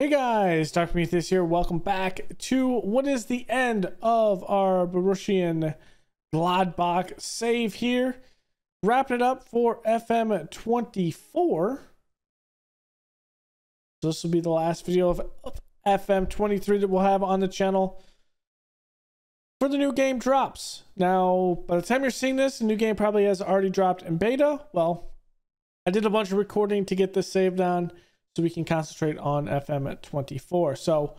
Hey guys, Dr. Prometheus here. Welcome back to what is the end of our Borussia M'gladbach save here. Wrapping it up for FM24. So this will be the last video of FM23 that we'll have on the channel for the new game drops. Now, by the time you're seeing this, the new game probably has already dropped in beta. Well, I did a bunch of recording to get this saved down so we can concentrate on FM at 24. So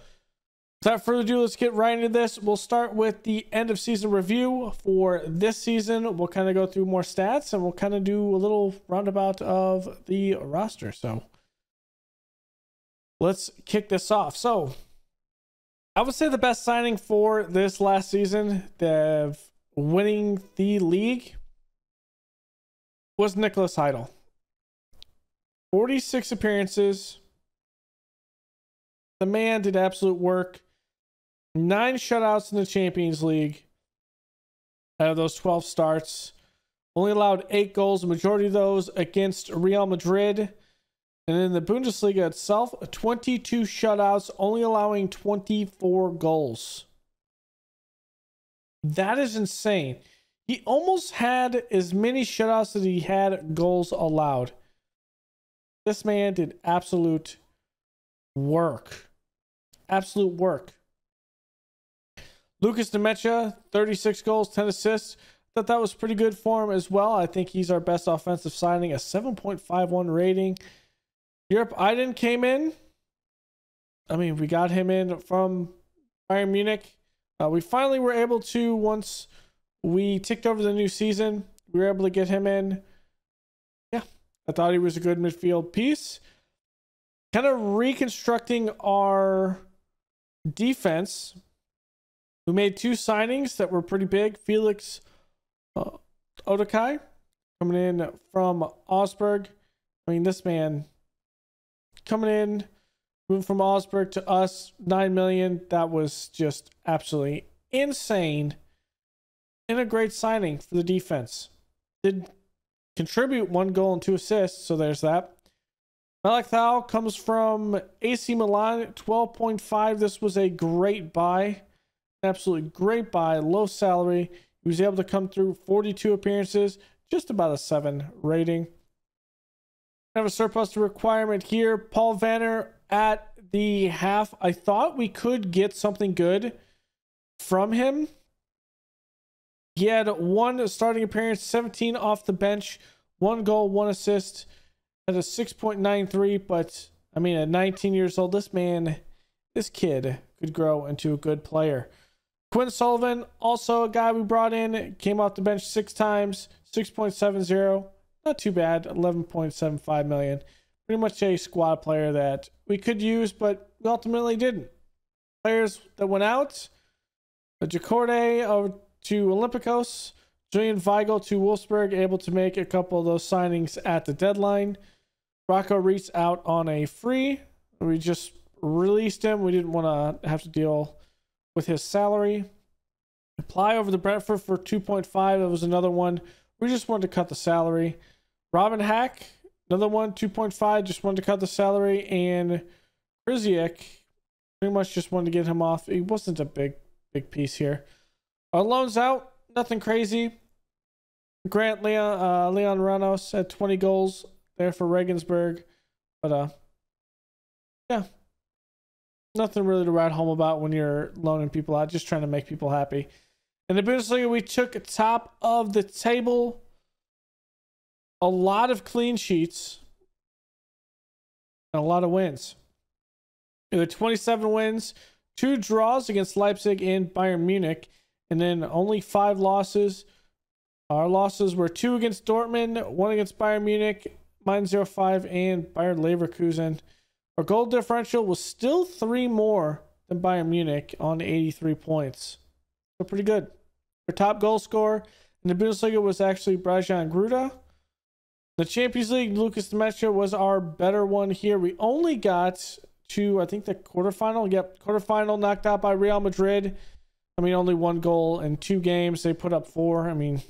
without further ado, let's get right into this. We'll start with the end of season review for this season. We'll kind of go through more stats and we'll kind of do a little roundabout of the roster. So let's kick this off. So I would say the best signing for this last season, the winning the league, was Nicholas Heidel. 46 appearances. The man did absolute work. 9 shutouts in the Champions League out of those 12 starts. Only allowed 8 goals, the majority of those against Real Madrid. And in the Bundesliga itself, 22 shutouts, only allowing 24 goals. That is insane. He almost had as many shutouts as he had goals allowed. This man did absolute work. Absolute work. Lucas Demecha, 36 goals, 10 assists. Thought that was pretty good for him as well. I think he's our best offensive signing, a 7.51 rating. Europe Iden came in. I mean, we got him in from Bayern Munich. We finally were able to, once we ticked over the new season, we were able to get him in. Yeah, I thought he was a good midfield piece. Kind of reconstructing our defense. We made 2 signings that were pretty big. Felix Odokai coming in from Augsburg. I mean, this man coming in, moving from Augsburg to us, 9 million. That was just absolutely insane. And a great signing for the defense. Did contribute 1 goal and 2 assists, so there's that. Malik Thal comes from AC Milan, 12.5. This was a great buy. Absolutely great buy. Low salary. He was able to come through 42 appearances, just about a 7 rating. Have a surplus requirement here. Paul Vanner at the half. I thought we could get something good from him. He had 1 starting appearance, 17 off the bench, 1 goal, 1 assist, at a 6.93. But I mean, at 19 years old, this kid could grow into a good player. Quinn Sullivan, also a guy we brought in, came off the bench 6 times, 6.70. Not too bad, 11.75 million. Pretty much a squad player that we could use, but we ultimately didn't. Players that went out, Jacorde over to Olympiacos, Julian Weigl to Wolfsburg, able to make a couple of those signings at the deadline. Rocco Reitz out on a free. We just released him. We didn't want to have to deal with his salary. Apply over to Brentford for 2.5. That was another one. We just wanted to cut the salary. Robin Hack, another one, 2.5. Just wanted to cut the salary. And Krzyzek, pretty much just wanted to get him off. He wasn't a big piece here. Our loans out, nothing crazy. Grant Leon Ramos had 20 goals there for Regensburg. But yeah. Nothing really to write home about when you're loaning people out, just trying to make people happy. In the Bundesliga, we took top of the table. A lot of clean sheets and a lot of wins. We had 27 wins, 2 draws against Leipzig and Bayern Munich, and then only 5 losses. Our losses were 2 against Dortmund, 1 against Bayern Munich, -0.5, and Bayern Leverkusen. Our goal differential was still 3 more than Bayern Munich on 83 points. So pretty good. Our top goal scorer in the Bundesliga was actually Brajan Gruda. The Champions League, Lucas Demecha was our better one here. We only got to, I think, the quarterfinal. Yep, quarterfinal, knocked out by Real Madrid. I mean, only 1 goal in 2 games. They put up 4. I mean,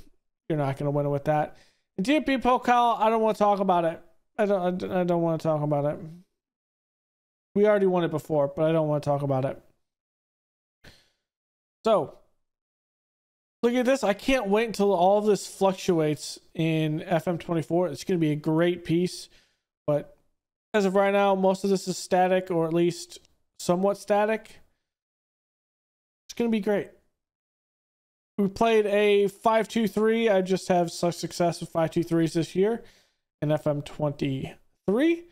you're not going to win it with that. And DFB Pokal, I don't want to talk about it. I don't want to talk about it. We already won it before, but I don't want to talk about it. So, look at this. I can't wait until all of this fluctuates in FM24. It's going to be a great piece. But as of right now, most of this is static, or at least somewhat static. It's going to be great. We played a 5-2-3. I just have such success with 5-2-3s this year in FM23.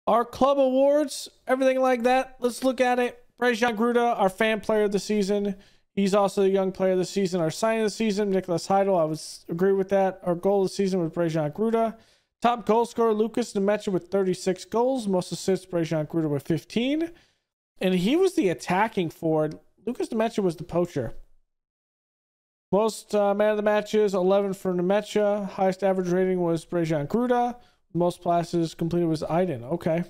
Our club awards, everything like that. Let's look at it. Brejan Gruda, our fan player of the season. He's also the young player of the season. Our signing of the season, Nicholas Heidel. I would agree with that. Our goal of the season was Brejan Gruda. Top goal scorer, Lucas Nemecha with 36 goals. Most assists, Brejan Gruda with 15. And he was the attacking forward. Lucas Nemecha was the poacher. Most man of the matches, 11 for Nemecha. Highest average rating was Brejan Gruda. Most passes completed was Aiden. Okay.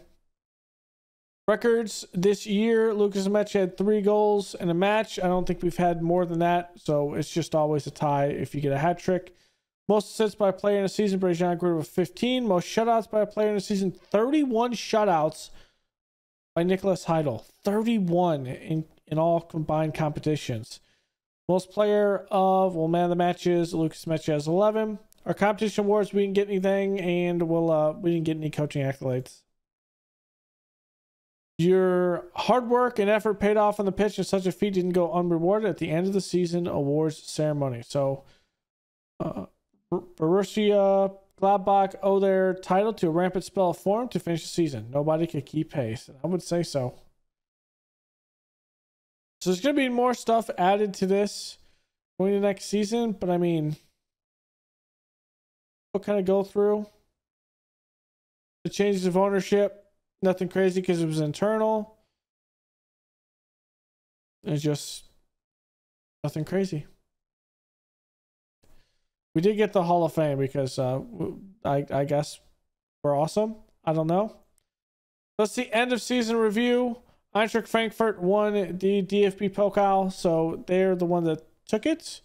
Records this year, Lucas Nemecha had 3 goals in a match. I don't think we've had more than that, so it's just always a tie if you get a hat trick. Most assists by a player in a season, Brejan Gruda with 15. Most shutouts by a player in a season, 31 shutouts by Nicholas Heidel. 31 in all combined competitions. Most player of, man of the matches, Lucas Nemecha has 11. Our competition awards, we didn't get anything, and we didn't get any coaching accolades. Your hard work and effort paid off on the pitch, and such a feat didn't go unrewarded at the end of the season awards ceremony. So, Borussia M'gladbach owe their title to a rampant spell of form to finish the season. Nobody could keep pace. I would say so. So there's going to be more stuff added to this going to next season, but I mean, we'll kind of go through the changes of ownership. Nothing crazy because it was internal. It's just nothing crazy. We did get the Hall of Fame because I guess we're awesome. I don't know. That's the end of season review. Eintracht Frankfurt won the DFB Pokal, so they're the one that took it.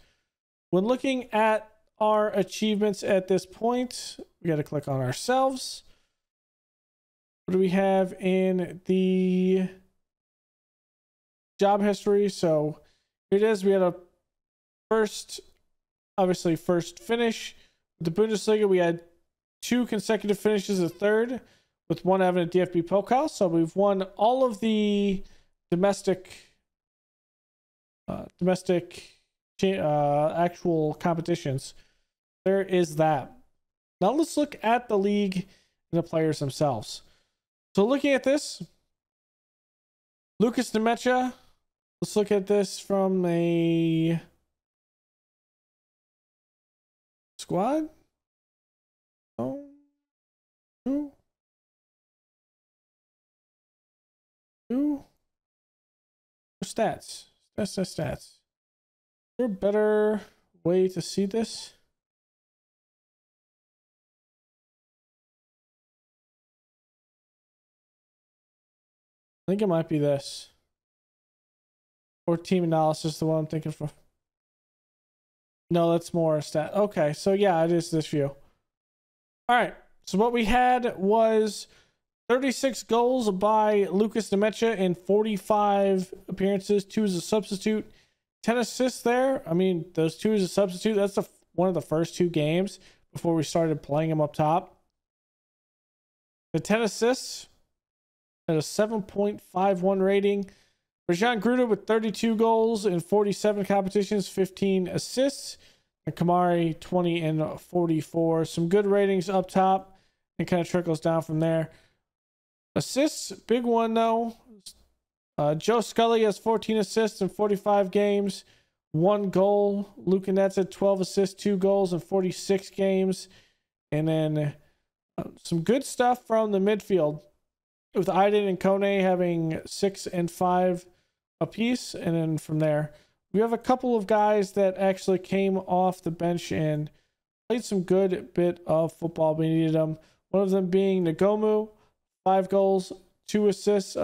When looking at our achievements at this point, we got to click on ourselves. What do we have in the job history? So here it is. We had a first finish. With the Bundesliga, we had 2 consecutive finishes at third, with 1 having a DFB Pokal. So we've won all of the domestic actual competitions. There is that. Now let's look at the league and the players themselves. So looking at this, Lucas Nemecha, let's look at this from a squad. Oh, 2. Stats. Stats. Is there a better way to see this? I think it might be this. Or team analysis, the one I'm thinking for. No, that's more stat. Okay, so yeah, it is this view. All right, so what we had was 36 goals by Lucas Nemecha in 45 appearances, 2 as a substitute, 10 assists there. I mean, those 2 as a substitute, that's one of the first 2 games before we started playing him up top. The 10 assists at a 7.51 rating. Brejan Gruda with 32 goals in 47 competitions, 15 assists. And Kamari 20 and 44. Some good ratings up top, and kind of trickles down from there. Assists, big one though. Joe Scully has 14 assists in 45 games, 1 goal. Luka Netz had 12 assists, 2 goals in 46 games. And then some good stuff from the midfield, with Aiden and Kone having 6 and 5 apiece. And then from there, we have a couple of guys that actually came off the bench and played some good bit of football. We needed them. One of them being Nagomu, 5 goals, 2 assists,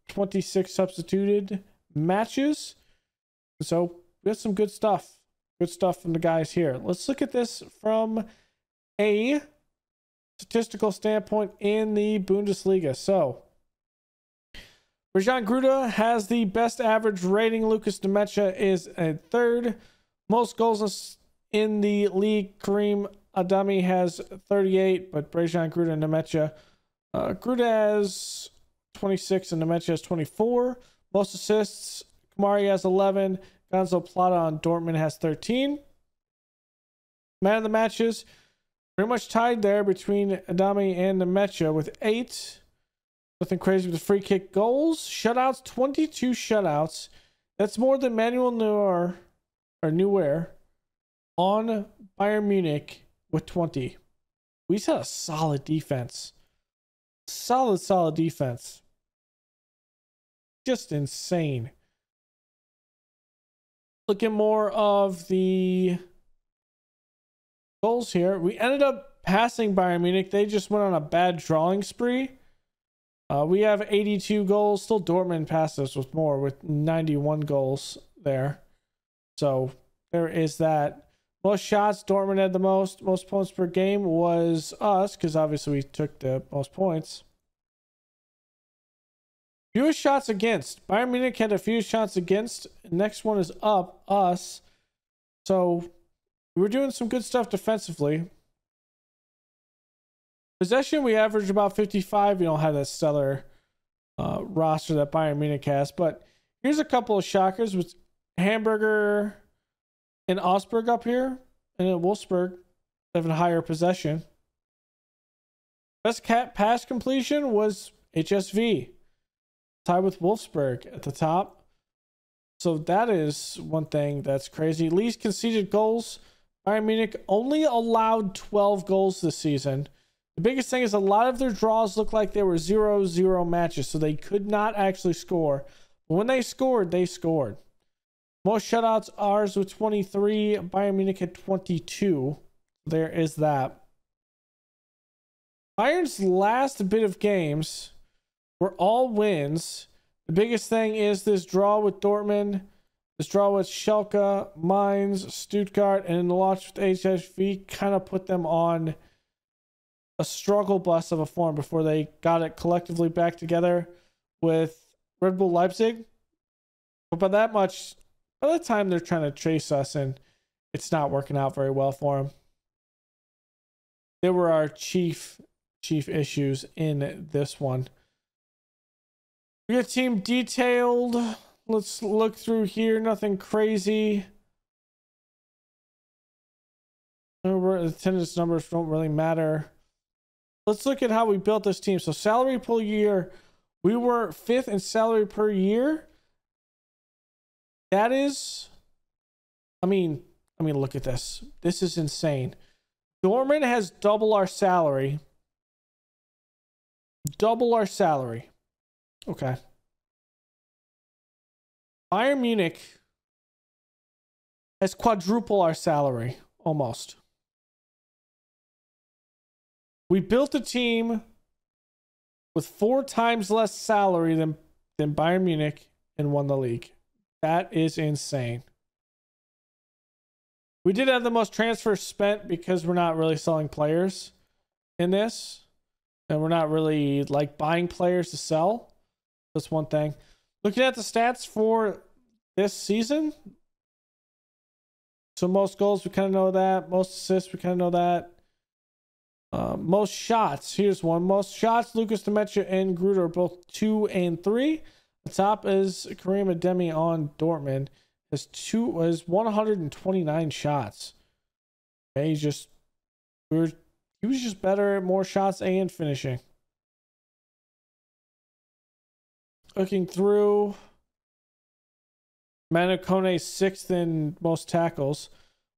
26 substituted matches. So we have some good stuff. Good stuff from the guys here. Let's look at this from a statistical standpoint in the Bundesliga. So Rajan Gruda has the best average rating. Lucas Demecha is at third. Most goals in the league. Karim Adami has 38, but Rajan Gruda and Demecha. Gruda has 26 and Demecha has 24. Most assists. Kamari has 11. Gonzo Plata on Dortmund has 13. Man of the matches. Pretty much tied there between Adami and Demecha with 8. Nothing crazy with the free kick goals. Shutouts, 22 shutouts. That's more than Manuel Neuer on Bayern Munich with 20. We just had a solid defense. Solid defense. Just insane. Looking more of the goals here. We ended up passing Bayern Munich. They just went on a bad drawing spree. We have 82 goals. Still Dortmund passed us with more, with 91 goals there. So there is that. Most shots, Dortmund had the most. Most points per game was us, because obviously we took the most points. Fewest shots against. Bayern Munich had the fewest shots against. Next one is up, us. So we were doing some good stuff defensively. Possession, we averaged about 55. We don't have that stellar roster that Bayern Munich has. But here's a couple of shockers with Hamburger and Augsburg up here. And then Wolfsburg having a higher possession. Best pass completion was HSV. Tied with Wolfsburg at the top. So that is one thing that's crazy. Least conceded goals. Bayern Munich only allowed 12 goals this season. The biggest thing is a lot of their draws look like they were 0-0 matches, so they could not actually score. But when they scored, they scored. Most shutouts, ours with 23. Bayern Munich had 22. There is that. Bayern's last bit of games were all wins. The biggest thing is this draw with Dortmund, this draw with Schalke, Mainz, Stuttgart, and the loss with HSV kind of put them on a struggle bus of a form before they got it collectively back together with Red Bull Leipzig. But by the time they're trying to chase us, and it's not working out very well for them. They were our chief issues in this one. We got team detailed. Let's look through here. Nothing crazy. Attendance numbers don't really matter. Let's look at how we built this team. So salary per year, we were 5th in salary per year. That is, I mean, look at this. This is insane. Dortmund has double our salary. Double our salary. Okay. Bayern Munich has quadruple our salary, almost. We built a team with 4 times less salary than Bayern Munich and won the league. That is insane. We did have the most transfers spent because we're not really selling players in this. And we're not really like buying players to sell. That's one thing. Looking at the stats for this season. So most goals, we kind of know that. Most assists, we kind of know that. Most shots. Here's one. Most shots, Lucas Demecha and Gruda are both 2 and 3. The top is Karim Ademi on Dortmund. Has 129 shots. Okay, he was just better at more shots and finishing. Looking through, Manu Kone 6th in most tackles.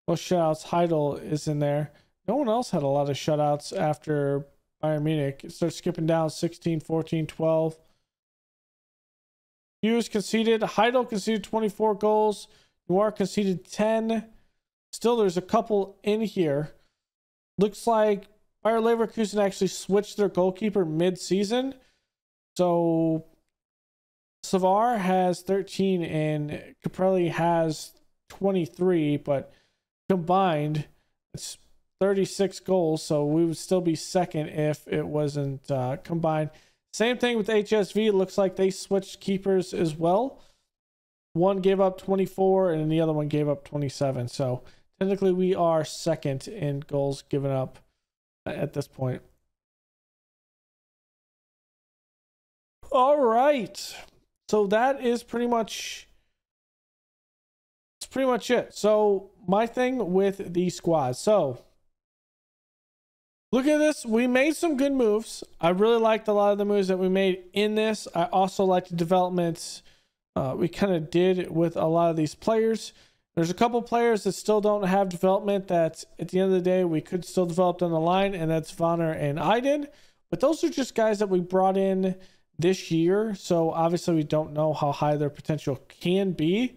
Most shutouts, Heidel is in there. No one else had a lot of shutouts after Bayern Munich. It starts skipping down 16, 14, 12. Hughes conceded. Heidel conceded 24 goals. Noir conceded 10. Still, there's a couple in here. Looks like Bayer Leverkusen actually switched their goalkeeper mid-season. So Savar has 13 and Caprelli has 23, but combined it's 36 goals. So we would still be second if it wasn't combined. Same thing with HSV. It looks like they switched keepers as well. One gave up 24 and the other one gave up 27. So technically we are second in goals given up at this point. All right. So that is pretty much it. So my thing with the squad. So look at this. We made some good moves. I really liked a lot of the moves that we made in this. I also like the developments we kind of did with a lot of these players. There's a couple players that still don't have development that at the end of the day we could still develop down the line, and that's Vonner and Iden. But those are just guys that we brought in this year, so obviously we don't know how high their potential can be.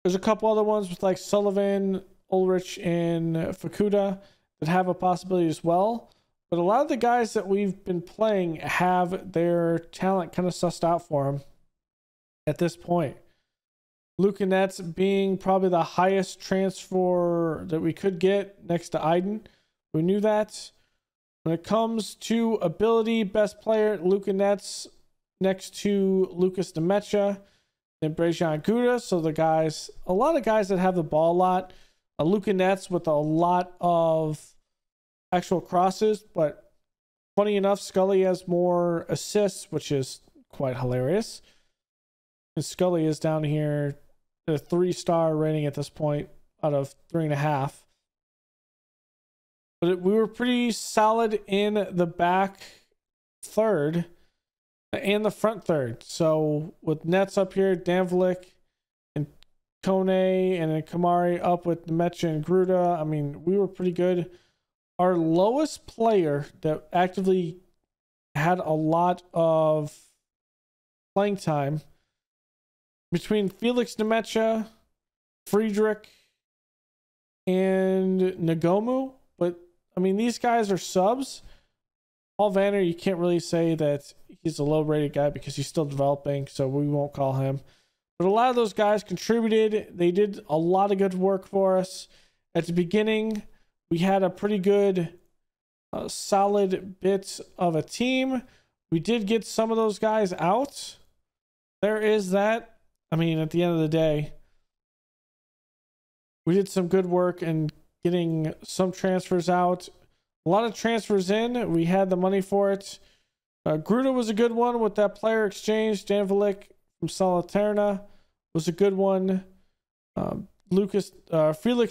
There's a couple other ones with like Sullivan, Ulrich, and Fukuda that have a possibility as well. But a lot of the guys that we've been playing have their talent kind of sussed out for them at this point. Luka Nets being probably the highest transfer that we could get next to Iden. We knew that. When it comes to ability, best player, Luka Nets next to Lucas Demecha, then Brejan Guda. So the guys, a lot of guys that have the ball a lot. Luka Nets with a lot of actual crosses, but funny enough, Scully has more assists, which is quite hilarious. And Scully is down here, a 3-star rating at this point out of 3.5. But we were pretty solid in the back third and the front third. So with Nets up here, Danvlik and Kone, and then Kamari up with Demecha and Gruda. I mean, we were pretty good. Our lowest player that actively had a lot of playing time between Felix Demecha, Friedrich, and Nagomu. But I mean, these guys are subs. Paul Vanner, you can't really say that he's a low-rated guy because he's still developing, so we won't call him. But a lot of those guys contributed. They did a lot of good work for us. At the beginning, we had a pretty good, solid bit of a team. We did get some of those guys out. There is that. I mean, at the end of the day, we did some good work in getting some transfers out. A lot of transfers in. We had the money for it. Gruda was a good one with that player exchange. Danvlik from Salernitana was a good one. Felix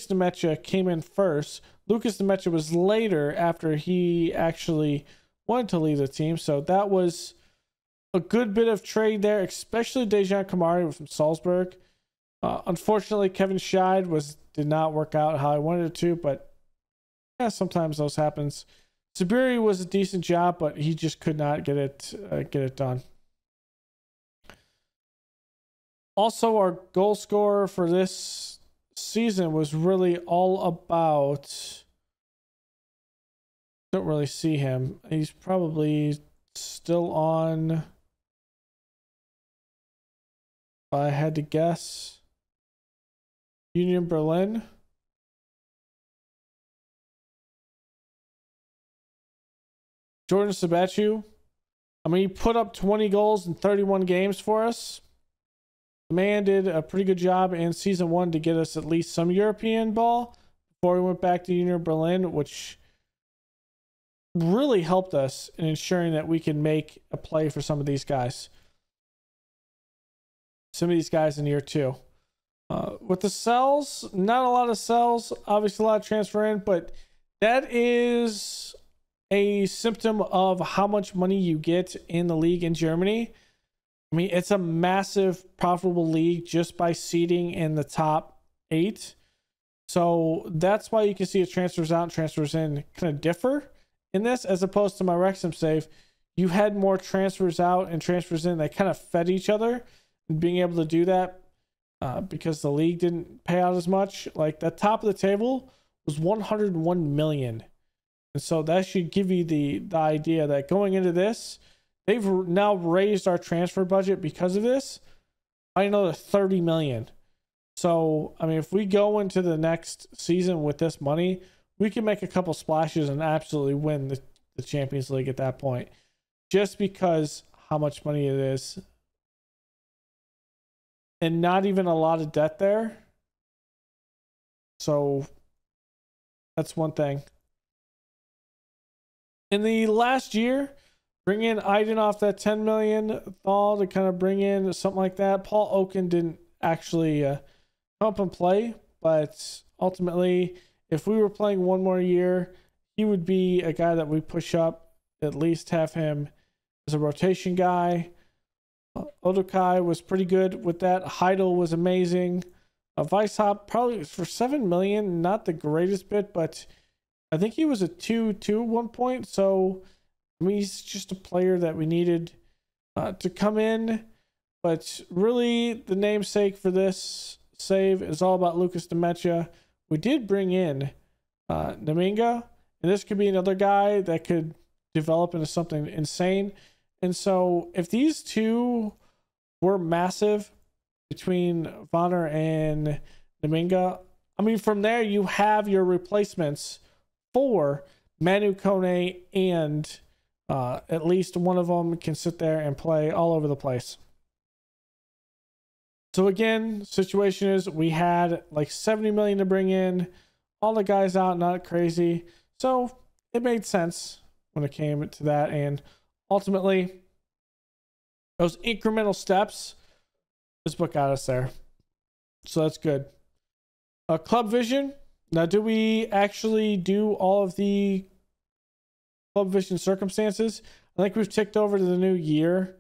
Demecha came in first. Lucas Demecha was later after he actually wanted to leave the team. So that was a good bit of trade there, especially Dejan Kamari from Salzburg. Unfortunately, Kevin Scheid did not work out how I wanted it to, but yeah, sometimes those happens. Sabiri was a decent job, but he just could not get it done. Also, our goal scorer for this season was really all about. Don't really see him. He's probably still on. If I had to guess, Union Berlin. Jordan Sabachu. I mean, he put up 20 goals in 31 games for us. The man did a pretty good job in season 1 to get us at least some European ball before we went back to Union Berlin, which really helped us in ensuring that we can make a play for some of these guys. Some of these guys in year 2. With the sells, not a lot of sells. Obviously, a lot of transfer in, but that is a symptom of how much money you get in the league in Germany. I mean, it's a massive profitable league just by seeding in the top 8. So that's why you can see it transfers out and transfers in kind of differ in this, as opposed to my Wrexham save. You had more transfers out and transfers in. They kind of fed each other, and being able to do that because the league didn't pay out as much. Like the top of the table was 101 million. And so that should give you the idea that going into this, they've now raised our transfer budget because of this by another 30 million. So, I mean, if we go into the next season with this money, we can make a couple splashes and absolutely win the Champions League at that point. just because how much money it is. And not even a lot of debt there. So that's one thing. In the last year, bring in Iden off that 10 million Thal to kind of bring in something like that. Paul Oaken didn't actually come up and play, but ultimately, if we were playing one more year, he would be a guy that we push up, at least have him as a rotation guy. Odokai was pretty good with that. Heidel was amazing. Weishaupt probably for 7 million, not the greatest bit, but I think he was a 2-2 at one point. So I mean, he's just a player that we needed to come in. But really, the namesake for this save is all about Lucas Demecha. We did bring in Naminga, and this could be another guy that could develop into something insane. And so if these two were massive between Vonner and Naminga, I mean, from there you have your replacements for Manu Kone, and at least one of them can sit there and play all over the place. So again, situation is we had like 70 million to bring in, all the guys out, not crazy. So it made sense when it came to that. And ultimately, those incremental steps is what got us there. So that's good. Club Vision. Now, do we actually do all of the Club Vision circumstances? I think we've ticked over to the new year,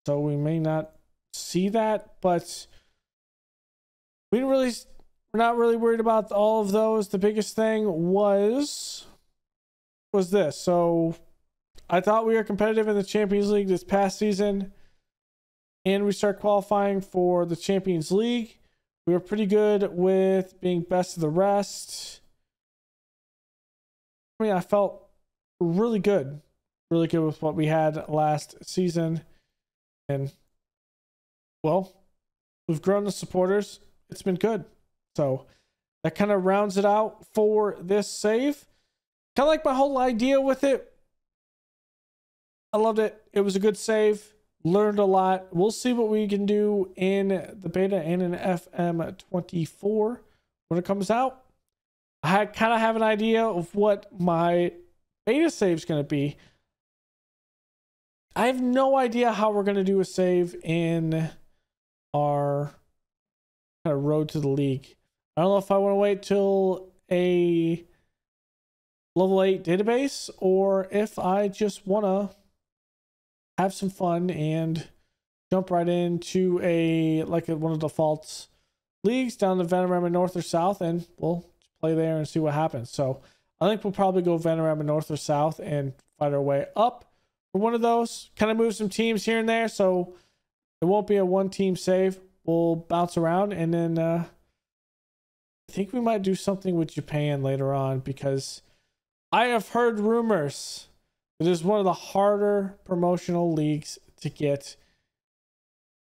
so we may not see that, but we're not really worried about all of those. The biggest thing was this. So I thought we were competitive in the Champions League this past season, and we start qualifying for the Champions League. We were pretty good with being best of the rest. I mean, I felt really good with what we had last season. And, well, we've grown the supporters. It's been good. So that kind of rounds it out for this save. Kind of like my whole idea with it. I loved it. It was a good save. Learned a lot. We'll see what we can do in the beta and in FM24 when it comes out. I kind of have an idea of what my beta save is going to be. I have no idea how we're going to do a save in our kind of road to the league. I don't know if I want to wait till a level 8 database or if I just want to have some fun and jump right into one of the default leagues down the Vanarama North or South, and we'll play there and see what happens. So I think we'll probably go Vanarama North or South and fight our way up for one of those. Kind of move some teams here and there, so it won't be a one-team save. We'll bounce around, and then I think we might do something with Japan later on, because I have heard rumors it is one of the harder promotional leagues to get,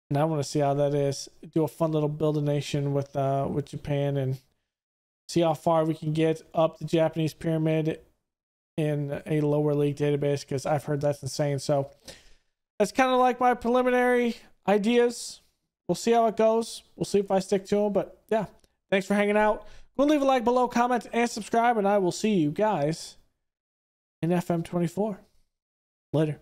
and I want to see how that is. Do a fun little build a nation with Japan and see how far we can get up the Japanese pyramid in a lower league database, because I've heard that's insane. So that's kind of like my preliminary ideas. We'll see how it goes. We'll see if I stick to them. But yeah, thanks for hanging out. Go leave a like below, comment, and subscribe, and I will see you guys in FM24. Later.